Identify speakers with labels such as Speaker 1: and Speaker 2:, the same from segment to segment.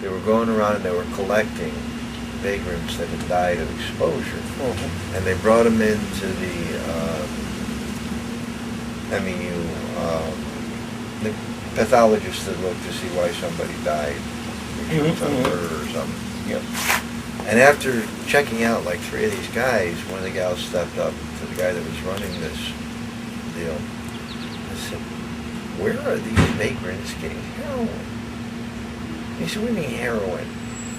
Speaker 1: They were going around and they were collecting vagrants that had died of exposure. And they brought them into the MEU, the pathologist to look to see why somebody died. Maybe it was a murder or something.
Speaker 2: Yep.
Speaker 1: And after checking out like 3 of these guys, one of the gals stepped up to the guy that was running this deal and said, "Where are these vagrants getting heroin?" He said, "What do you mean heroin?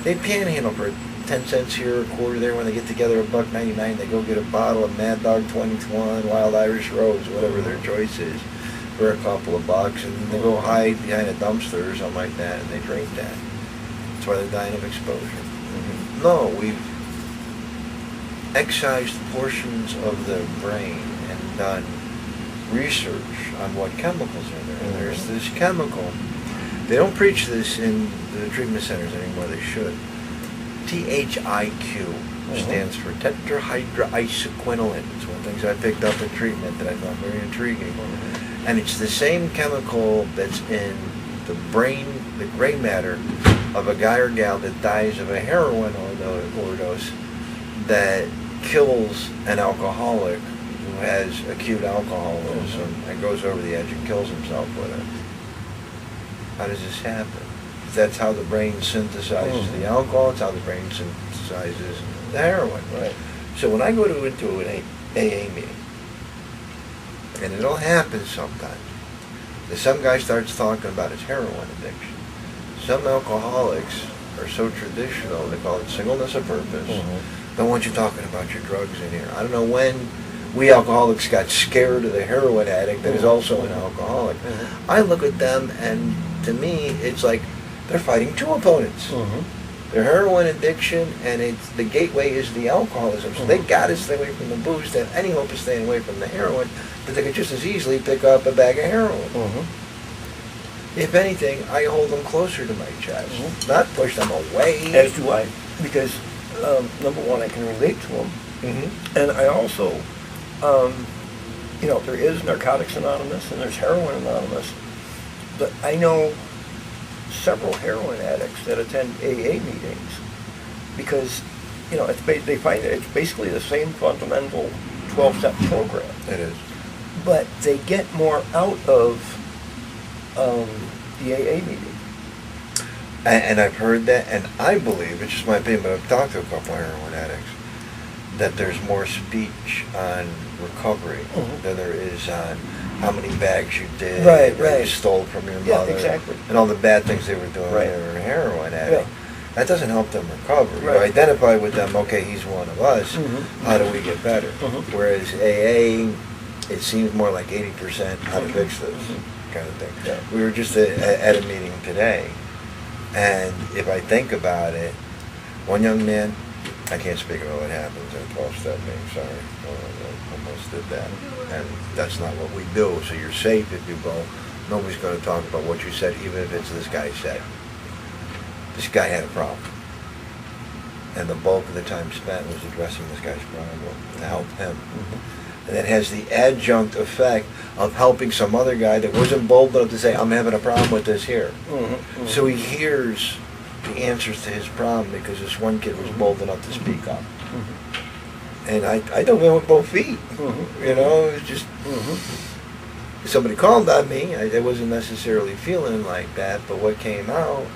Speaker 1: They panhandle for 10 cents here, a quarter there. When they get together $1.99, they go get a bottle of Mad Dog 2021, Wild Irish Rose, whatever their choice is, for a couple of bucks, and they go hide behind a dumpster or something like that, and they drink that. That's why they're dying of exposure." No, we've excised portions of the brain and done research on what chemicals are there. And there's this chemical. They don't preach this in the treatment centers anymore. They should. THIQ stands for tetrahydroisoquinoline. It's one of the things I picked up in treatment that I found very intriguing. And it's the same chemical that's in the brain, the gray matter of a guy or gal that dies of a heroin overdose that kills an alcoholic who has acute alcoholism and goes over the edge and kills himself with it. How does this happen? That's how the brain synthesizes the alcohol. It's how the brain synthesizes the heroin.
Speaker 2: Right.
Speaker 1: So when I go into an AA meeting, and it'll happen sometimes, that some guy starts talking about his heroin addiction. Some alcoholics are so traditional, they call it singleness of purpose. Don't want you talking about your drugs in here. I don't know when we alcoholics got scared of the heroin addict that is also an alcoholic. I look at them, and to me, it's like they're fighting two opponents. Their heroin addiction, and it's the gateway is the alcoholism. So they got to stay away from the booze to have any hope of staying away from the heroin, but they could just as easily pick up a bag of heroin. If anything, I hold them closer to my chest, not push them away.
Speaker 2: As do I, because number one, I can relate to them, and I also, there is Narcotics Anonymous and there's Heroin Anonymous, but I know several heroin addicts that attend AA meetings because, they find it's basically the same fundamental 12-step program.
Speaker 1: It is.
Speaker 2: But they get more out of the AA meeting.
Speaker 1: And I've heard that, and I believe, it's just my opinion, but I've talked to a couple of heroin addicts, that there's more speech on recovery than there is on how many bags you did, you stole from your mother, and all the bad things they were doing when they were a heroin addict. That doesn't help them recover. You identify with them, okay, he's one of us, how do we get better? Whereas AA, it seems more like 80% how to fix this kind of thing. We were just at a meeting today, and if I think about it, one young man, I can't speak about what happens in a 12-step meeting, sorry, I almost did that, and that's not what we do, so you're safe if you go. Nobody's going to talk about what you said, even if it's this guy said. This guy had a problem, and the bulk of the time spent was addressing this guy's problem to help him. And it has the adjunct effect of helping some other guy that wasn't bold enough to say, I'm having a problem with this here. So he hears the answers to his problem because this one kid was bold enough to speak up. And I don't know with both feet. It's just somebody called on me. I wasn't necessarily feeling like that, but what came out,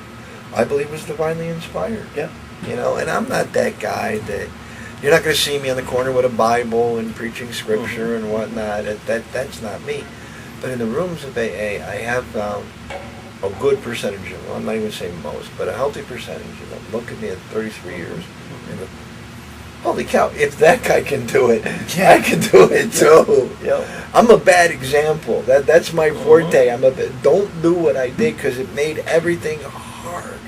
Speaker 1: I believe, was divinely inspired. And I'm not that guy that, you're not going to see me on the corner with a Bible and preaching scripture and whatnot. That's not me. But in the rooms of AA, I have found a good percentage of them, I'm not even saying most, but a healthy percentage of them look at me at 33 years and go, holy cow, if that guy can do it, I can do it too. I'm a bad example. That's my forte. Don't do what I did because it made everything hard.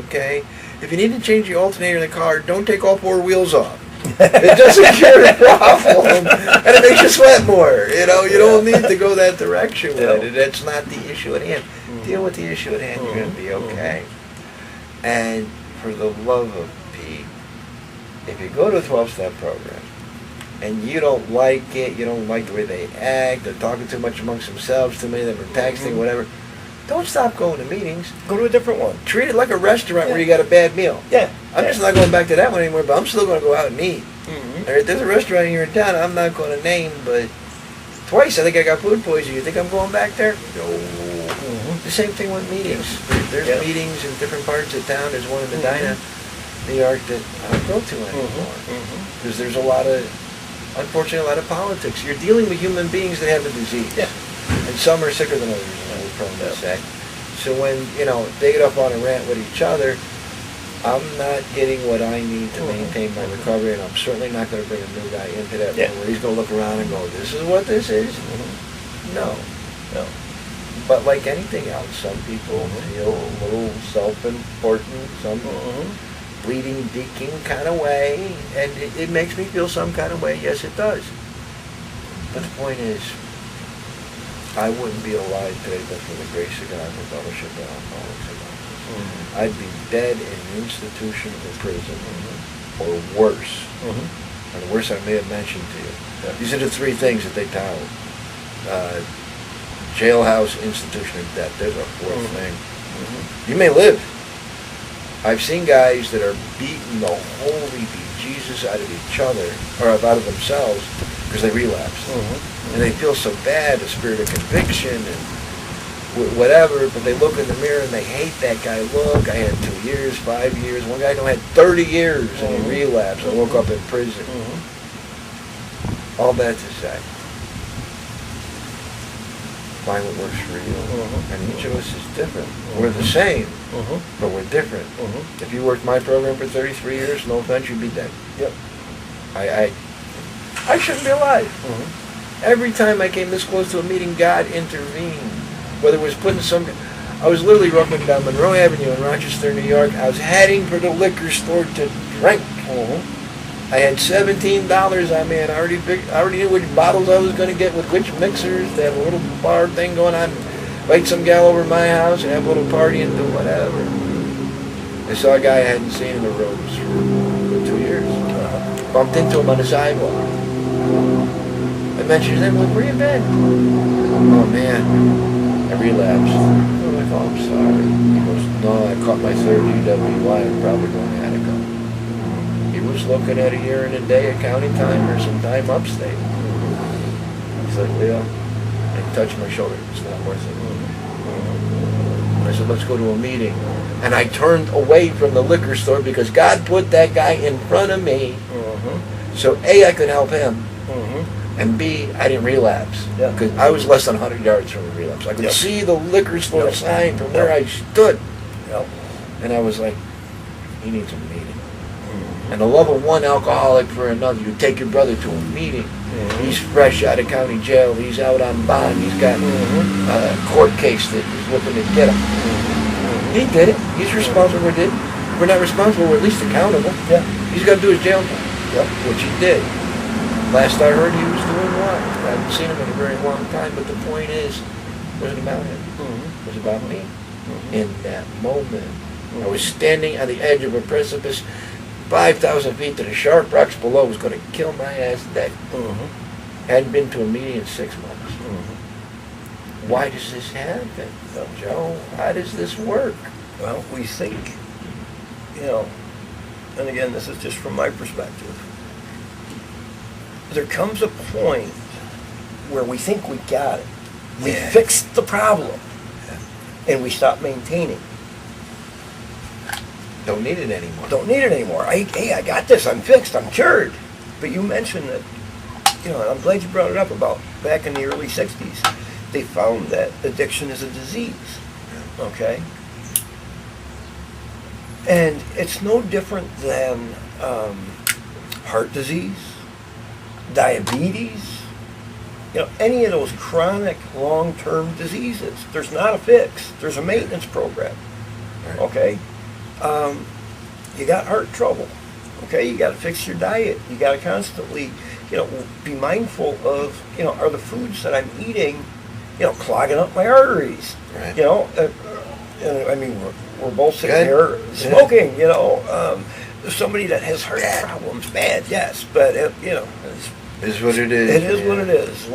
Speaker 1: Okay? If you need to change the alternator in the car, don't take all four wheels off. It doesn't cure the problem, and it makes you sweat more. You don't need to go that direction with it. That's not the issue at hand. Deal with the issue at hand, you're going to be okay. And for the love of Pete, if you go to a 12-step program, and you don't like it, you don't like the way they act, they're talking too much amongst themselves, too many of them are texting, whatever, don't stop going to meetings.
Speaker 2: Go to a different one.
Speaker 1: Treat it like a restaurant
Speaker 2: Yeah.
Speaker 1: where you got a bad meal.
Speaker 2: Yeah.
Speaker 1: I'm just not going back to that one anymore, but I'm still going to go out and eat.
Speaker 2: Mm-hmm.
Speaker 1: All right, there's a restaurant here in town I'm not going to name, but twice I think I got food poisoning. You think I'm going back there? No.
Speaker 2: Mm-hmm.
Speaker 1: The same thing with meetings. There's
Speaker 2: Yeah.
Speaker 1: meetings in different parts of town. There's one in
Speaker 2: Mm-hmm.
Speaker 1: Medina, New York, that I don't go to anymore. Because there's a lot of, unfortunately, a lot of politics. You're dealing with human beings that have a disease.
Speaker 2: Yeah.
Speaker 1: And some are sicker than others, I would probably say. So when, they get up on a rant with each other, I'm not getting what I need to maintain my recovery, and I'm certainly not going to bring a new guy into that room where he's going to look around and go, this is what this is? No. But like anything else, some people feel a little self-important, some bleeding, deaking kind of way, and it makes me feel some kind of way. Yes, it does. But the point is, I wouldn't be alive today but for the grace of God and the fellowship of Alcoholics Anonymous. I'd be dead in an institution or prison, or worse. And the worse I may have mentioned to you.
Speaker 2: Yeah.
Speaker 1: These are the three things that they tout. Jailhouse, institution, and death. There's a fourth thing. You may live. I've seen guys that are beating the holy bejesus out of each other, or out of themselves, because they relapsed. And they feel so bad, a spirit of conviction and whatever, but they look in the mirror and they hate that guy. Look, I had 2 years, 5 years. One guy had 30 years and he relapsed and woke up in prison. All that to say, find what works for you. And each of us is different. We're the same, but we're different. If you worked my program for 33 years, no offense, you'd be dead.
Speaker 2: Yep.
Speaker 1: I shouldn't be alive. Every time I came this close to a meeting, God intervened. Whether it was putting I was literally walking down Monroe Avenue in Rochester, New York. I was heading for the liquor store to drink. I had $17 on me, and I already knew which bottles I was going to get with which mixers. They have a little bar thing going on. Invite some gal over to my house and have a little party and do whatever. I saw a guy I hadn't seen in the roads for 2 years. Bumped into him on the sidewalk. I mentioned his name. Like, where you been? Oh man, I relapsed. I'm like, oh, I'm sorry. He goes, no, I caught my third UWI. I'm probably going to Attica. He was looking at a year and a day of county time or some time upstate. He's like, Leo, and he touched my shoulder. It's not worth it. I said, let's go to a meeting. And I turned away from the liquor store because God put that guy in front of me. So A, I could help him. And B, I didn't relapse. Because I was less than 100 yards from a relapse. I could see the liquor store sign from where I stood. And I was like, he needs a meeting. And the love of one alcoholic for another. You take your brother to a meeting. He's fresh out of county jail. He's out on bond. He's got a court case that he's looking to get him. He did it. He's responsible. We're not responsible. We're at least accountable. He's got to do his jail time, which he did. Last I heard, he was doing well. I haven't seen him in a very long time, but the point is, it wasn't about him. It was about me. In that moment, I was standing on the edge of a precipice, 5,000 feet to the sharp rocks below. Was going to kill my ass dead. Hadn't been to a meeting in 6 months. Why does this happen, Joe? How does this work?
Speaker 2: Well, we think, and again, this is just from my perspective, there comes a point where we think we got it. We fixed the problem, and we stop maintaining.
Speaker 1: Don't need it anymore.
Speaker 2: Don't need it anymore. Hey, I got this. I'm fixed. I'm cured. But you mentioned that, and I'm glad you brought it up about back in the early 60s. They found that addiction is a disease. Okay? And it's no different than heart disease, diabetes, any of those chronic long-term diseases. There's not a fix. There's a maintenance program. Okay? You got heart trouble. Okay? You got to fix your diet. You got to constantly, be mindful of, are the foods that I'm eating, clogging up my arteries. I mean, we're both sitting here smoking, somebody that has heart problems, bad, yes, but,
Speaker 1: Is what it is.
Speaker 2: It is what it is.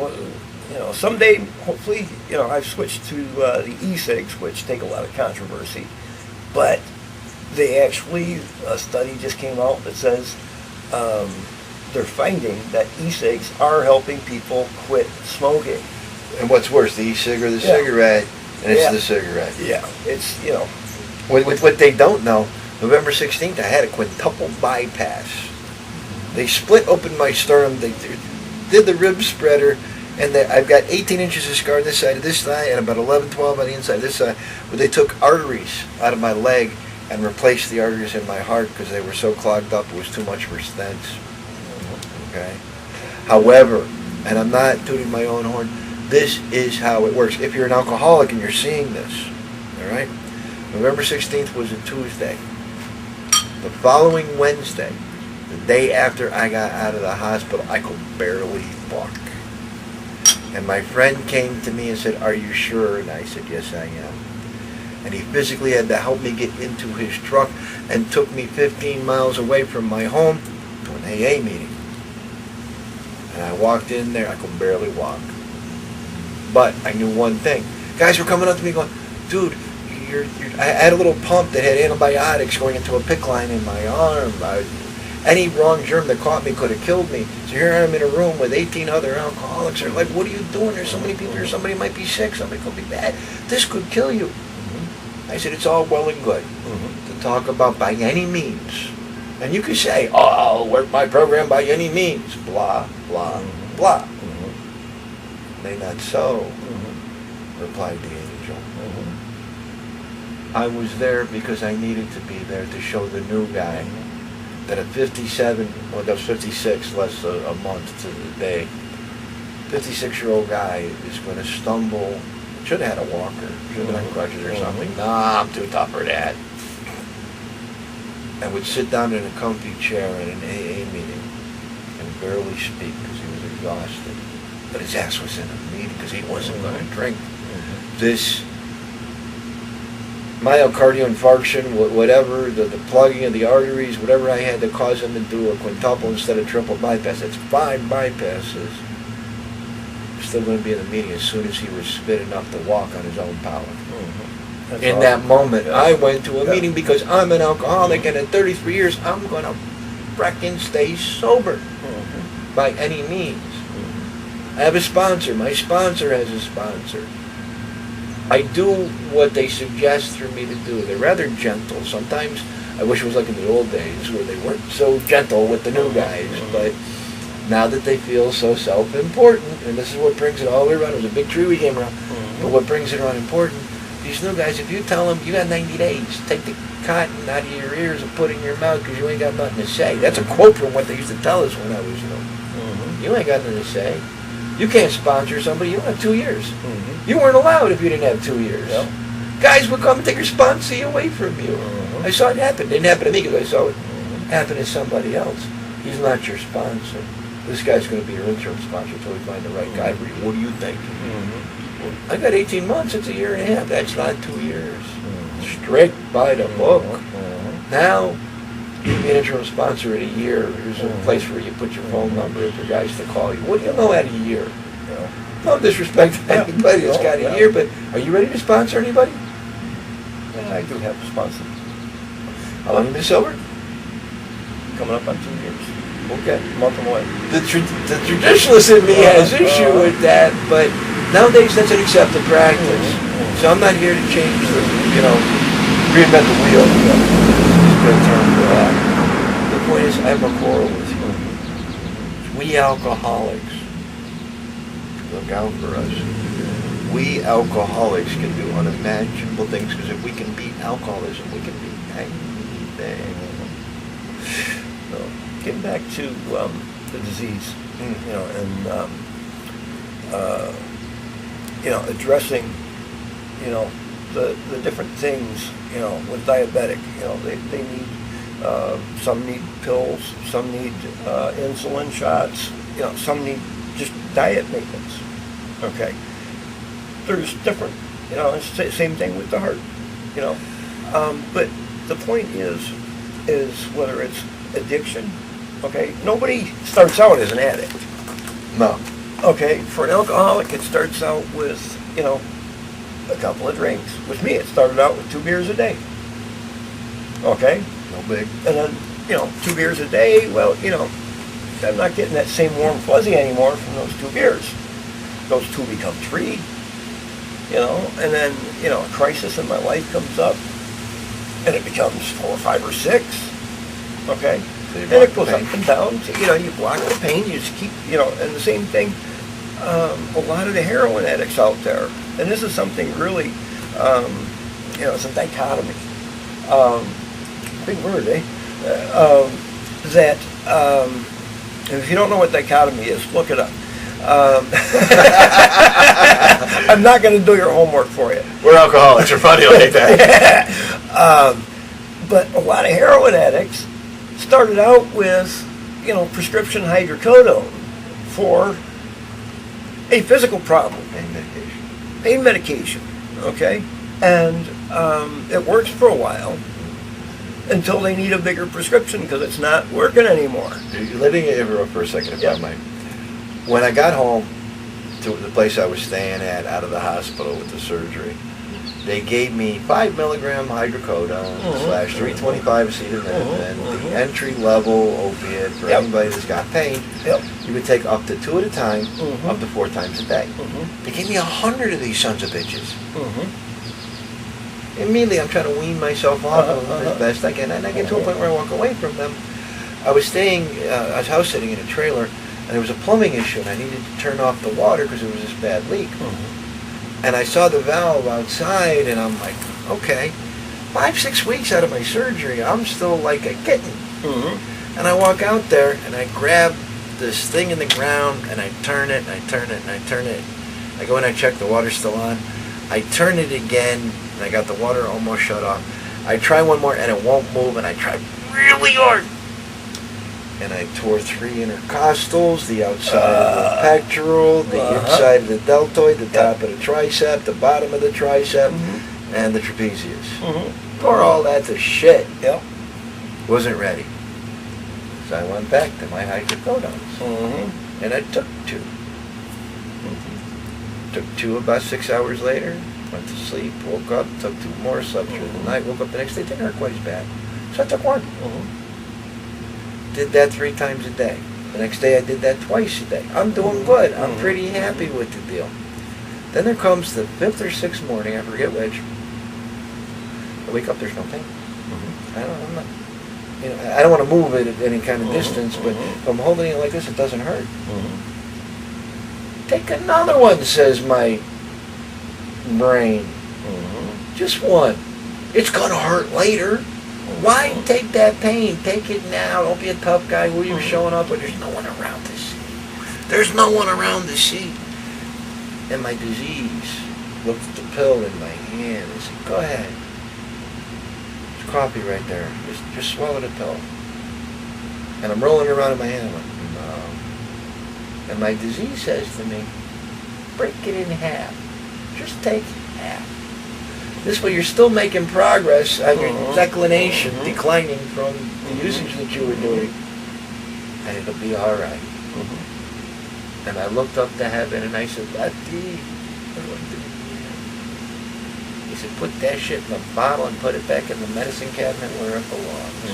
Speaker 2: someday, hopefully, I've switched to the e-cigs, which take a lot of controversy, but they actually, a study just came out that says they're finding that e-cigs are helping people quit smoking.
Speaker 1: And what's worse, the e-cig or the cigarette? And it's the cigarette.
Speaker 2: Yeah, it's,
Speaker 1: What they don't know, November 16th, I had a quintuple bypass. They split open my sternum, they did the rib spreader, and I've got 18 inches of scar on this side of this thigh and about 11, 12 on the inside of this side, where they took arteries out of my leg and replaced the arteries in my heart because they were so clogged up, it was too much for stents. Okay? However, and I'm not tooting my own horn, this is how it works. If you're an alcoholic and you're seeing this, all right? November 16th was a Tuesday. The following Wednesday, the day after I got out of the hospital, I could barely walk. And my friend came to me and said, "Are you sure?" And I said, "Yes, I am." And he physically had to help me get into his truck and took me 15 miles away from my home to an AA meeting. And I walked in there, I could barely walk. But I knew one thing. Guys were coming up to me going, "Dude, I had a little pump that had antibiotics going into a PICC line in my arm. Any wrong germ that caught me could have killed me. So here I am in a room with 18 other alcoholics. They're like, what are you doing? There's so many people here. Somebody might be sick. Somebody could be bad. This could kill you." I said, it's all well and good to talk about by any means. And you could say, "Oh, I'll work my program by any means." Blah, blah, blah. May not so, replied the angel. I was there because I needed to be there to show the new guy that at 57, well, that was 56, less a month to the day, 56-year-old guy is going to stumble. Should have had a walker, should have been on crutches or something. Nah, I'm too tough for that. And would sit down in a comfy chair in an AA meeting and barely speak because he was exhausted. But his ass was in a meeting because he wasn't going to drink. This myocardial infarction, whatever, the plugging of the arteries, whatever I had to cause him to do a quintuple instead of triple bypass. That's 5 bypasses. Still going to be in the meeting as soon as he was fit enough to walk on his own power. In that moment, I went to a meeting because I'm an alcoholic, and at 33 years, I'm going to frickin' stay sober by any means. I have a sponsor. My sponsor has a sponsor. I do what they suggest for me to do. They're rather gentle. Sometimes I wish it was like in the old days where they weren't so gentle with the new guys, but now that they feel so self-important, and this is what brings it all the way around. It was a big tree we came around, but what brings it around important, these new guys, if you tell them you got 90 days, take the cotton out of your ears and put it in your mouth because you ain't got nothing to say. That's a quote from what they used to tell us when I was young. You ain't got nothing to say. You can't sponsor somebody, you don't have 2 years. You weren't allowed if you didn't have 2 years. Yep. Guys would come and take your sponsor away from you. I saw it happen. It didn't happen to me because I saw it happen to somebody else. He's not your sponsor. This guy's going to be your interim sponsor until we find the right guy for you. What do you think? I got 18 months. It's a year and a half. That's not 2 years. Strict by the book. Now, you be an interim sponsor in a year. There's a place where you put your phone number for guys to call you. What do you know at a year? No disrespect to anybody that's got a year, but are you ready to sponsor anybody?
Speaker 2: I do have a sponsor.
Speaker 1: How long have you been sober?
Speaker 2: Coming up on 2 years.
Speaker 1: Okay.
Speaker 2: A month away.
Speaker 1: The traditionalist in me has issue with that, but nowadays that's an accepted practice. So I'm not here to change the, reinvent the wheel. It's a good term for that. The point is, I have a quarrel with you. We alcoholics, look out for us. We alcoholics can do unimaginable things because if we can beat alcoholism, we can beat anything.
Speaker 2: So, getting back to the disease, addressing, the different things, with diabetic, they need, some need pills, some need insulin shots, some need just diet maintenance. Okay. There's different, it's the same thing with the heart, but the point is whether it's addiction, okay? Nobody starts out as an addict.
Speaker 1: No.
Speaker 2: Okay, for an alcoholic, it starts out with, a couple of drinks. With me, it started out with 2 beers a day. Okay?
Speaker 1: No big.
Speaker 2: And then, 2 beers a day, well, I'm not getting that same warm fuzzy anymore from those 2 beers. Those 2 become 3, and then, a crisis in my life comes up, and it becomes 4, 5, or 6. Okay?
Speaker 1: So you
Speaker 2: And
Speaker 1: block
Speaker 2: it
Speaker 1: the
Speaker 2: goes up
Speaker 1: pain.
Speaker 2: and down. So, you block the pain, you just keep, and the same thing, a lot of the heroin addicts out there, and this is something really, it's a dichotomy. Big word, eh? That, if you don't know what dichotomy is, look it up. I'm not going to do your homework for you.
Speaker 1: We're alcoholics. You're funny like that.
Speaker 2: But a lot of heroin addicts started out with, prescription hydrocodone for a physical problem.
Speaker 1: Pain medication.
Speaker 2: Pain medication, okay? And it works for a while until they need a bigger prescription because it's not working anymore.
Speaker 1: Let me interrupt for a second, if I might. When I got home to the place I was staying at out of the hospital with the surgery, they gave me 5 milligram hydrocodone / 325 acetaminophen, the entry level opiate for anybody that's got pain. You would take up to 2 at a time, up to 4 times a day. They gave me 100 of these sons of bitches. Immediately, I'm trying to wean myself off of them as best I can, and I get to a point where I walk away from them. I was house sitting in a trailer, and there was a plumbing issue, and I needed to turn off the water because there was this bad leak. And I saw the valve outside, and I'm like, okay, 5, 6 weeks out of my surgery, I'm still like a kitten. And I walk out there, and I grab this thing in the ground, and I turn it, and I turn it, and I turn it. I go in, I check, the water's still on. I turn it again, and I got the water almost shut off. I try one more, and it won't move, and I try really hard. And I tore 3 intercostals, the outside of the pectoral, the inside of the deltoid, the top of the tricep, the bottom of the tricep, and the trapezius. Tore all that to shit. Wasn't ready. So I went back to my hydrocodones. And I took 2. Took 2 about 6 hours later, went to sleep, woke up, took 2 more, slept through the night, woke up the next day, didn't hurt quite as bad. So I took 1. Did that 3 times a day. The next day I did that twice a day. I'm doing good. I'm pretty happy with the deal. Then there comes the 5th or 6th morning, I forget which. I wake up, there's no pain. I'm not, I don't want to move it at any kind of distance, but if I'm holding it like this, it doesn't hurt. Take another one, says my brain. Just 1. It's going to hurt later. Why take that pain? Take it now. Don't be a tough guy where you're showing up when there's no one around to see. There's no one around to see. And my disease looked at the pill in my hand and said, go ahead. There's coffee right there. Just swallow the pill. And I'm rolling around in my hand. I'm like, no. And my disease says to me, break it in half. Just take half. This way you're still making progress on your declination, declining from the usage that you were doing. And it'll be all right. And I looked up to heaven and I said, Lefty, he said, put that shit in a bottle and put it back in the medicine cabinet where it belongs.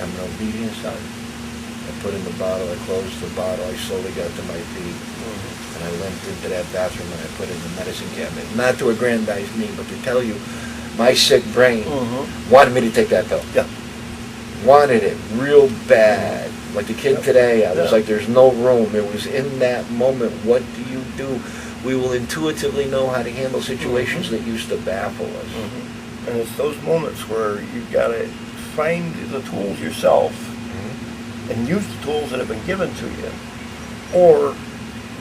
Speaker 1: I'm an obedient son. I put in the bottle, I closed the bottle, I slowly got to my feet. And I limped into that bathroom and I put it in the medicine cabinet. Not to aggrandize me, but to tell you, my sick brain wanted me to take that pill. Wanted it real bad. Like the kid today, I was like, there's no room. It was in that moment, what do you do? We will intuitively know how to handle situations that used to baffle us.
Speaker 2: And it's those moments where you've got to find the tools yourself and use the tools that have been given to you. Or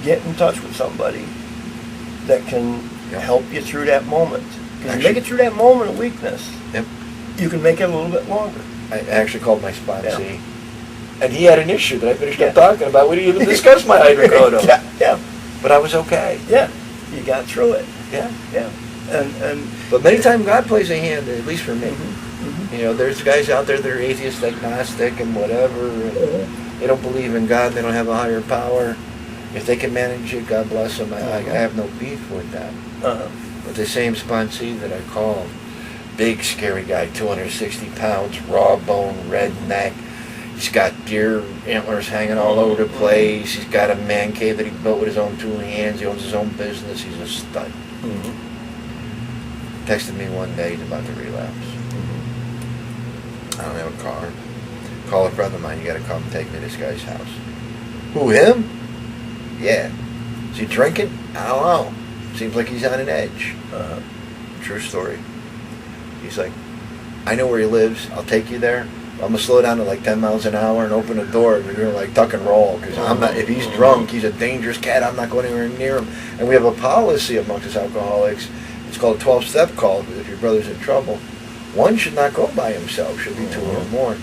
Speaker 2: get in touch with somebody that can help you through that moment. Because you make it through that moment of weakness, you can make it a little bit longer.
Speaker 1: I actually called my sponsee, and he had an issue that I finished up talking about. We didn't even discuss my hydrocodone. But I was okay.
Speaker 2: You got through it.
Speaker 1: But many times God plays a hand, at least for me. There's guys out there that are atheist, agnostic, and whatever. They don't believe in God. They don't have a higher power. If they can manage it, God bless them. I have no beef with that. But the same sponsee that I called, big scary guy, 260 pounds, raw bone, redneck. He's got deer antlers hanging all over the place. He's got a man cave that he built with his own 2 hands. He owns his own business. He's a stud. Texted me one day, he's about to relapse. I don't have a car. Call a friend of mine, you gotta come take me to this guy's house. Who, him? Yeah. Is he drinking? I don't know. Seems like he's on an edge. True story. He's like, I know where he lives. I'll take you there. I'm gonna slow down to like 10 miles an hour and open the door. And you're like duck and roll, because I'm not. If he's drunk, he's a dangerous cat. I'm not going anywhere near him. And we have a policy amongst us alcoholics. It's called a 12-step call. If your brother's in trouble, one should not go by himself. Should be 2 or more.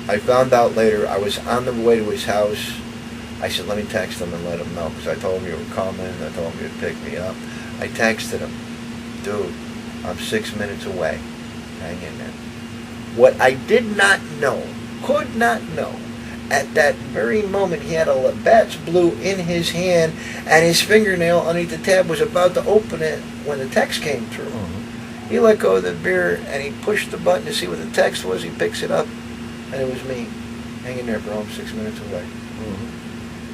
Speaker 1: I found out later. I was on the way to his house. I said, let me text him and let him know, because I told him you were coming. I told him you'd pick me up. I texted him, dude, I'm 6 minutes away. Hang in there. What I did not know, could not know, at that very moment he had a Labatt's Blue in his hand, and his fingernail underneath the tab was about to open it when the text came through. He let go of the beer and he pushed the button to see what the text was. He picks it up, and it was me. Hang in there, bro. I'm 6 minutes away.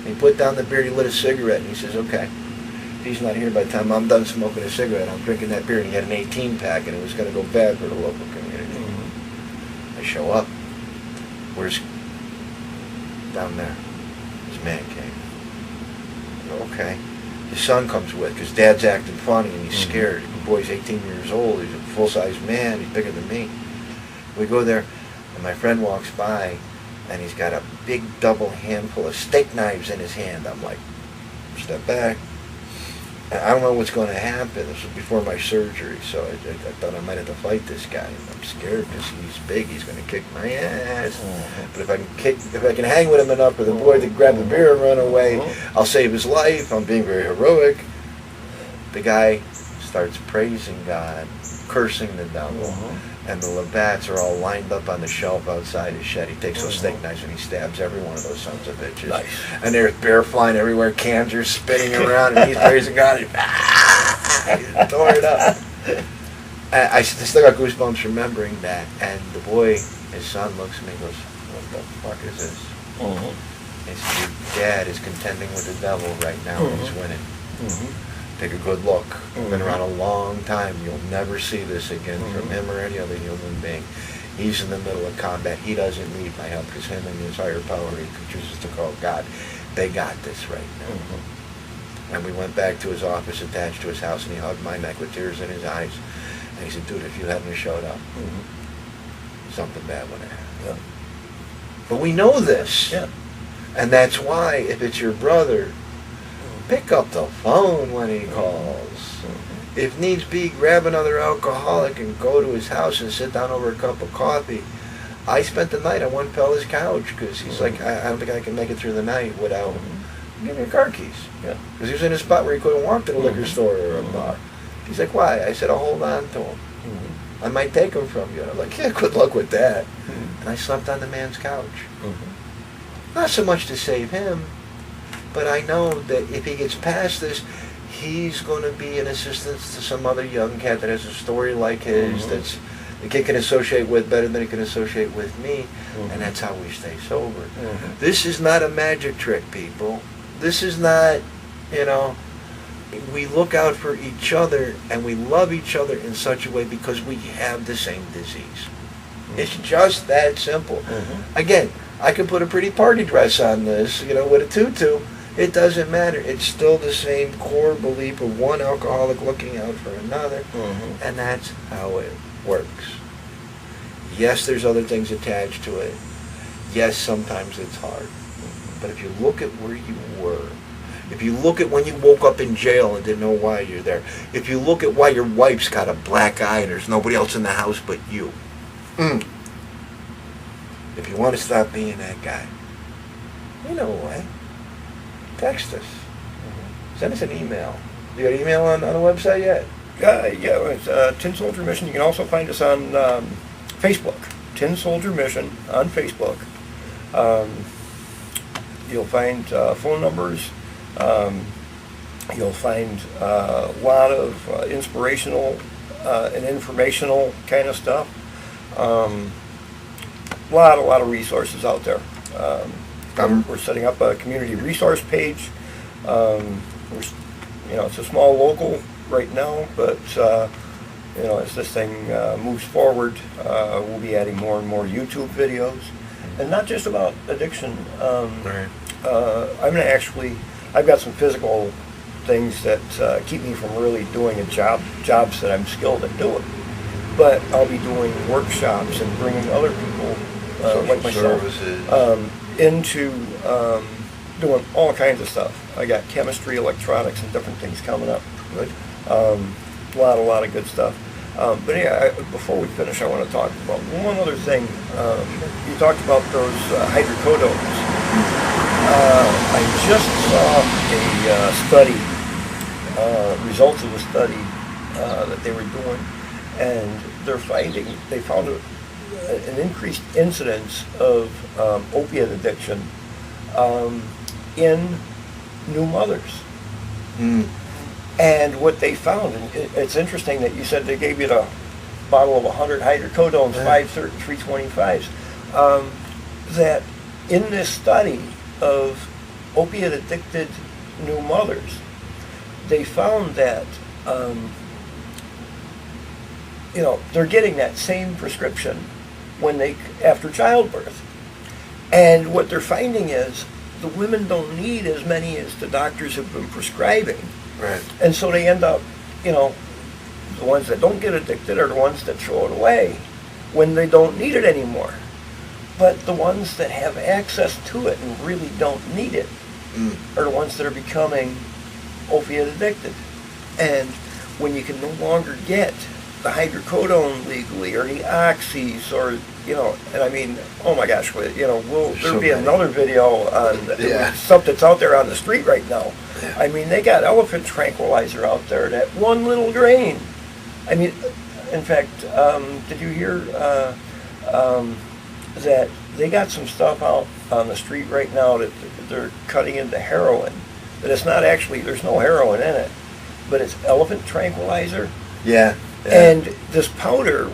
Speaker 1: He put down the beer, he lit a cigarette, and he says, okay, if he's not here by the time I'm done smoking a cigarette, I'm drinking that beer. And he had an 18-pack, and it was going to go bad for the local community. I show up. Where's down there? His man cave. Okay. His son comes with, because Dad's acting funny, and he's scared. The boy's 18 years old. He's a full-size man. He's bigger than me. We go there, and my friend walks by, and he's got a big double handful of steak knives in his hand. I'm like, step back. I don't know what's going to happen. This was before my surgery, so I thought I might have to fight this guy. I'm scared because he's big. He's going to kick my ass. But if I can hang with him enough for the boy to grab the beer and run away, I'll save his life. I'm being very heroic. The guy starts praising God, cursing the devil. And the Labatt's are all lined up on the shelf outside his shed. He takes those steak knives and he stabs every one of those sons of bitches. Nice. And there's beer flying everywhere, cans are spinning around, and he's praising God. He tore it up. And I still got goosebumps remembering that. And the boy, his son, looks at me and goes, what the fuck is this? He says, your dad is contending with the devil right now, and he's winning. Take a good look. Been around a long time. You'll never see this again from him or any other human being. He's in the middle of combat. He doesn't need my help, because him and his higher power he chooses to call God. They got this right now. And we went back to his office attached to his house, and he hugged my neck with tears in his eyes. And he said, dude, if you hadn't showed up, something bad would have happened. But we know this. And that's why, if it's your brother, pick up the phone when he calls. If needs be, grab another alcoholic and go to his house and sit down over a cup of coffee. I spent the night on one fella's couch because he's like, I don't think I can make it through the night without, give me your car keys. Because he was in a spot where he couldn't walk to the liquor store or a bar. He's like, why? I said, I'll hold on to him. I might take him from you. And I'm like, yeah, good luck with that. And I slept on the man's couch. Not so much to save him, but I know that if he gets past this, he's going to be an assistance to some other young cat that has a story like his that's the kid can associate with better than he can associate with me, and that's how we stay sober. This is not a magic trick, people. This is not, we look out for each other and we love each other in such a way because we have the same disease. It's just that simple. Again, I can put a pretty party dress on this, with a tutu. It doesn't matter. It's still the same core belief of one alcoholic looking out for another, and that's how it works. Yes, there's other things attached to it. Yes, sometimes it's hard. But if you look at where you were, if you look at when you woke up in jail and didn't know why you're there, if you look at why your wife's got a black eye and there's nobody else in the house but you, if you want to stop being that guy, you know why. Text us. Send us an email. You got an email on the website yet?
Speaker 2: Yeah, it's Tin Soldier Mission. You can also find us on Facebook. Tin Soldier Mission on Facebook. You'll find phone numbers. You'll find a lot of inspirational and informational kind of stuff. A lot of resources out there. We're setting up a community resource page. It's a small local right now, but as this thing moves forward, we'll be adding more and more YouTube videos, and not just about addiction.
Speaker 1: Right.
Speaker 2: I've got some physical things that keep me from really doing jobs that I'm skilled at doing. But I'll be doing workshops and bringing other people like myself into doing all kinds of stuff. I got chemistry, electronics, and different things coming up.
Speaker 1: Good.
Speaker 2: A lot of good stuff. But yeah, before we finish, I want to talk about one other thing. You talked about those hydrocodones. I just saw a study, results of a study that they were doing, and they found an increased incidence of opiate addiction in new mothers.
Speaker 1: Mm.
Speaker 2: And what they found, and it's interesting that you said they gave you the bottle of 100 hydrocodones, 5 325s, that in this study of opiate-addicted new mothers, they found that they're getting that same prescription after childbirth. And what they're finding is the women don't need as many as the doctors have been prescribing.
Speaker 1: Right.
Speaker 2: And so they end up, the ones that don't get addicted are the ones that throw it away when they don't need it anymore. But the ones that have access to it and really don't need it are the ones that are becoming opiate addicted. And when you can no longer get the hydrocodone legally or the oxys or, and I mean, oh my gosh, there'll be another video on stuff that's out there on the street right now. Yeah. I mean, they got elephant tranquilizer out there, that one little grain. I mean, in fact, did you hear that they got some stuff out on the street right now that they're cutting into heroin, that it's not actually, there's no heroin in it, but it's elephant tranquilizer.
Speaker 1: Yeah.
Speaker 2: And this powder,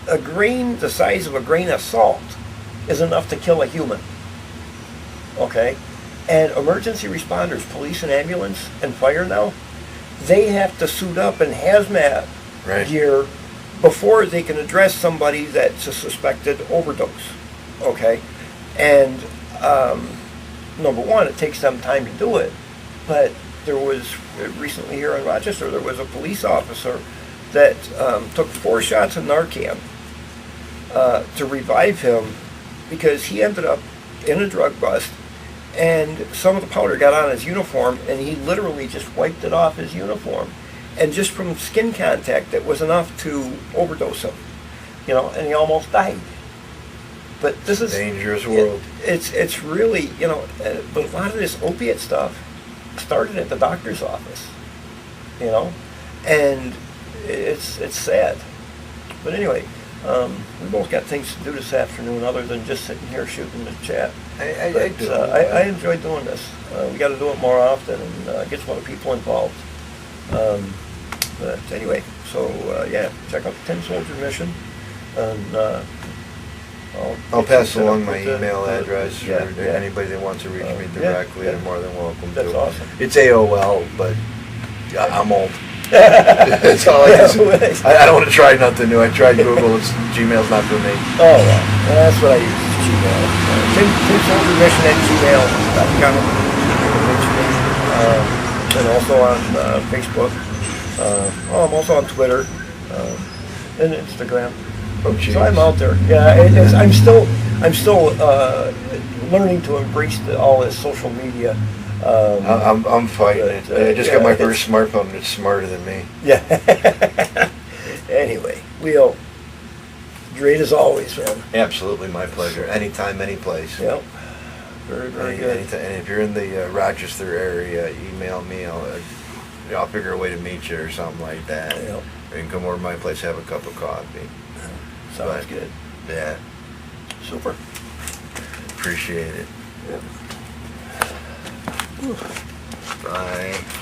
Speaker 2: a grain the size of a grain of salt is enough to kill a human. Okay? And emergency responders, police and ambulance and fire now, they have to suit up in hazmat gear before they can address somebody that's a suspected overdose. Okay? And number one, it takes them time to do it. But there was, recently here in Rochester, there was a police officer that took 4 shots of Narcan to revive him because he ended up in a drug bust, and some of the powder got on his uniform, and he literally just wiped it off his uniform. And just from skin contact, that was enough to overdose him, and he almost died. But this is
Speaker 1: dangerous world.
Speaker 2: It's really, but a lot of this opiate stuff started at the doctor's office, and it's sad. But anyway, we both got things to do this afternoon other than just sitting here shooting the chat. I enjoy doing this. We got to do it more often and get some other people involved. But anyway, so check out the Tin Soldier Mission, and
Speaker 1: I'll pass along my email address for anybody that wants to reach me directly. They're more than welcome to.
Speaker 2: That's awesome.
Speaker 1: It's AOL, but I'm old. That's all I do. I don't want to try nothing new. I tried Google. Gmail's not for me.
Speaker 2: Oh, well, that's what I use, Gmail. Tin Soldier Mission at gmail.com. And also on Facebook. I'm also on Twitter and Instagram.
Speaker 1: Oh, geez.
Speaker 2: So I'm out there. Yeah, I'm still learning to embrace all this social media.
Speaker 1: I'm fighting it. I just got my first smartphone, and it's smarter than me.
Speaker 2: Yeah. Anyway, Leo, great as always, man.
Speaker 1: Absolutely, my pleasure. Anytime, any place.
Speaker 2: Yep. Very good.
Speaker 1: Anytime. And if you're in the Rochester area, email me. I'll figure a way to meet you or something like that.
Speaker 2: Yep.
Speaker 1: You can come over to my place, have a cup of coffee.
Speaker 2: Sounds good.
Speaker 1: Yeah.
Speaker 2: Super.
Speaker 1: appreciate it.
Speaker 2: Yeah.
Speaker 1: Bye.